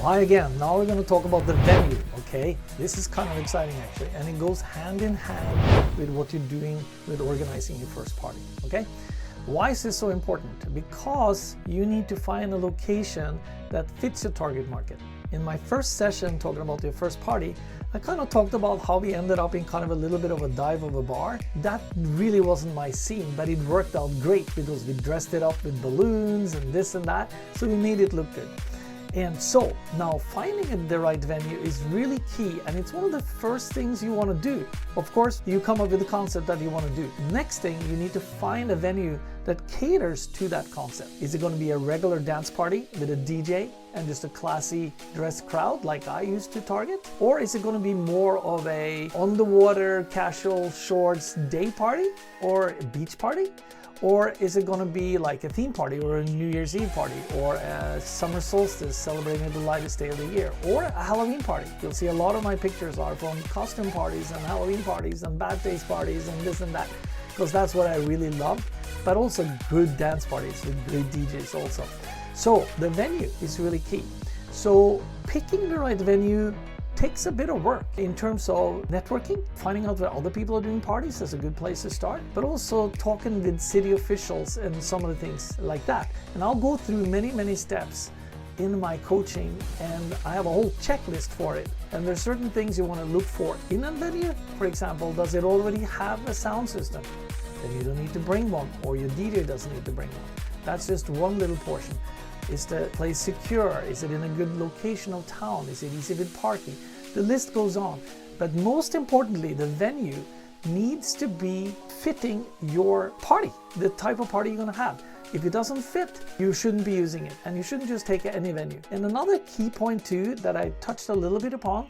Hi again. Now we're going to talk about the venue, okay? This is kind of exciting actually, and it goes hand in hand with what you're doing with organizing your first party, okay? Why is this so important? Because you need to find a location that fits your target market. In my first session talking about your first party, I kind of talked about how we ended up in kind of a little bit of a dive of a bar. That really wasn't my scene, but it worked out great because we dressed it up with balloons and this and that, so we made it look good. And so now finding the right venue is really key, and it's one of the first things you want to do. Of course, you come up with the concept that you want to do. Next thing, you need to find a venue that caters to that concept. Is it going to be a regular dance party with a DJ and just a classy dressed crowd like I used to target? Or is it going to be more of a on the water, casual shorts day party or a beach party? Or is it going to be like a theme party or a New Year's Eve party or a summer solstice celebrating the lightest day of the year or a Halloween party? You'll see a lot of my pictures are from costume parties and Halloween parties and bad face parties and this and that, because that's what I really love, but also good dance parties with great DJs also. So the venue is really key. So picking the right venue takes a bit of work in terms of networking, finding out where other people are doing parties is a good place to start, but also talking with city officials and some of the things like that. And I'll go through many steps in my coaching, and I have a whole checklist for it. And there's certain things you want to look for in a venue. For example, does it already have a sound system? Then you don't need to bring one, or your DJ doesn't need to bring one. That's just one little portion. Is the place secure? Is it in a good location of town? Is it easy with parking? The list goes on. But most importantly, the venue needs to be fitting your party, the type of party you're going to have. If it doesn't fit, you shouldn't be using it, and you shouldn't just take any venue. And another key point too that I touched a little bit upon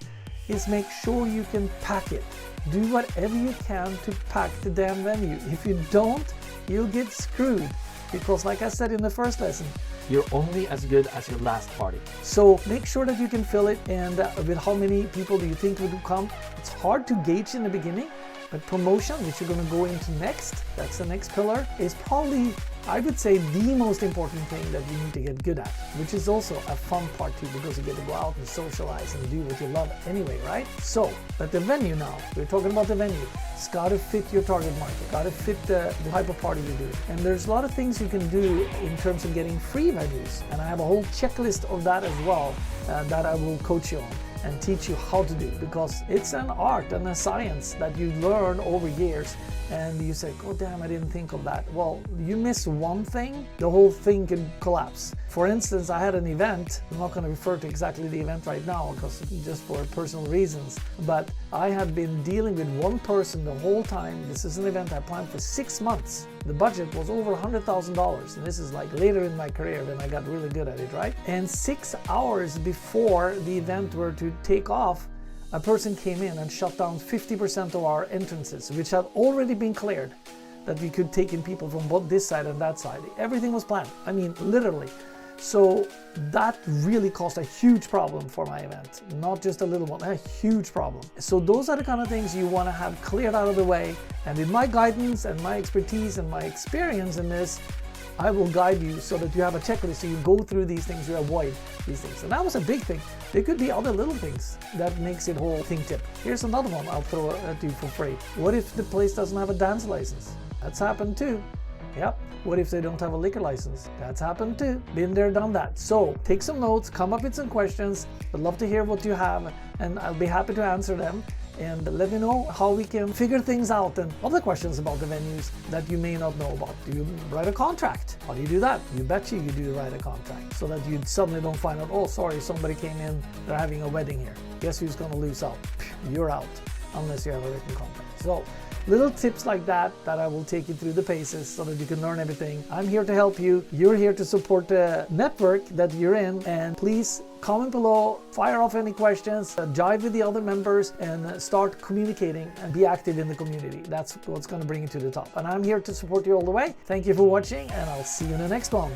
is make sure you can pack it. Do whatever you can to pack the damn venue. If you don't, you'll get screwed. Because like I said in the first lesson, you're only as good as your last party. So make sure that you can fill it, and with how many people do you think would come? It's hard to gauge in the beginning, but promotion, which you're going to go into next, that's the next pillar, is probably, I would say, the most important thing that you need to get good at, which is also a fun part too, because you get to go out and socialize and do what you love anyway, right? So, but the venue now, we're talking about the venue. It's got to fit your target market, got to fit the type of party you're doing. And there's a lot of things you can do in terms of getting free venues. And I have a whole checklist of that as well that I will coach you on and teach you how to do, because it's an art and a science that you learn over years, and you say, oh damn, I didn't think of that. Well, you miss one thing, the whole thing can collapse. For instance, I had an event, I'm not going to refer to exactly the event right now because just for personal reasons, but I had been dealing with one person the whole time. This is an event I planned for 6 months. The budget was over $100,000, and this is like later in my career when I got really good at it, right? And 6 hours before the event were to take off, a person came in and shut down 50% of our entrances, which had already been cleared, that we could take in people from both this side and that side. Everything was planned. I mean, literally. So that really caused a huge problem for my event, not just a little one, a huge problem. So those are the kind of things you want to have cleared out of the way. And with my guidance and my expertise and my experience in this, I will guide you so that you have a checklist, so you go through these things, you avoid these things. And that was a big thing. There could be other little things that makes it whole thing tip. Here's another one I'll throw at you for free. What if the place doesn't have a dance license? That's happened too. Yep. What if they don't have a liquor license? That's happened too. Been there, done that. So take some notes, come up with some questions. I'd love to hear what you have, and I'll be happy to answer them. And let me know how we can figure things out, and other questions about the venues that you may not know about. Do you write a contract? How do you do that? You betcha you do write a contract, so that you suddenly don't find out, oh sorry, somebody came in, they're having a wedding here. Guess who's going to lose out? You're out, unless you have a written contract. So little tips like that I will take you through the paces so that you can learn everything. I'm here to help you. You're here to support the network that you're in. And please comment below, fire off any questions, jive with the other members, and start communicating and be active in the community. That's what's going to bring you to the top. And I'm here to support you all the way. Thank you for watching, and I'll see you in the next one.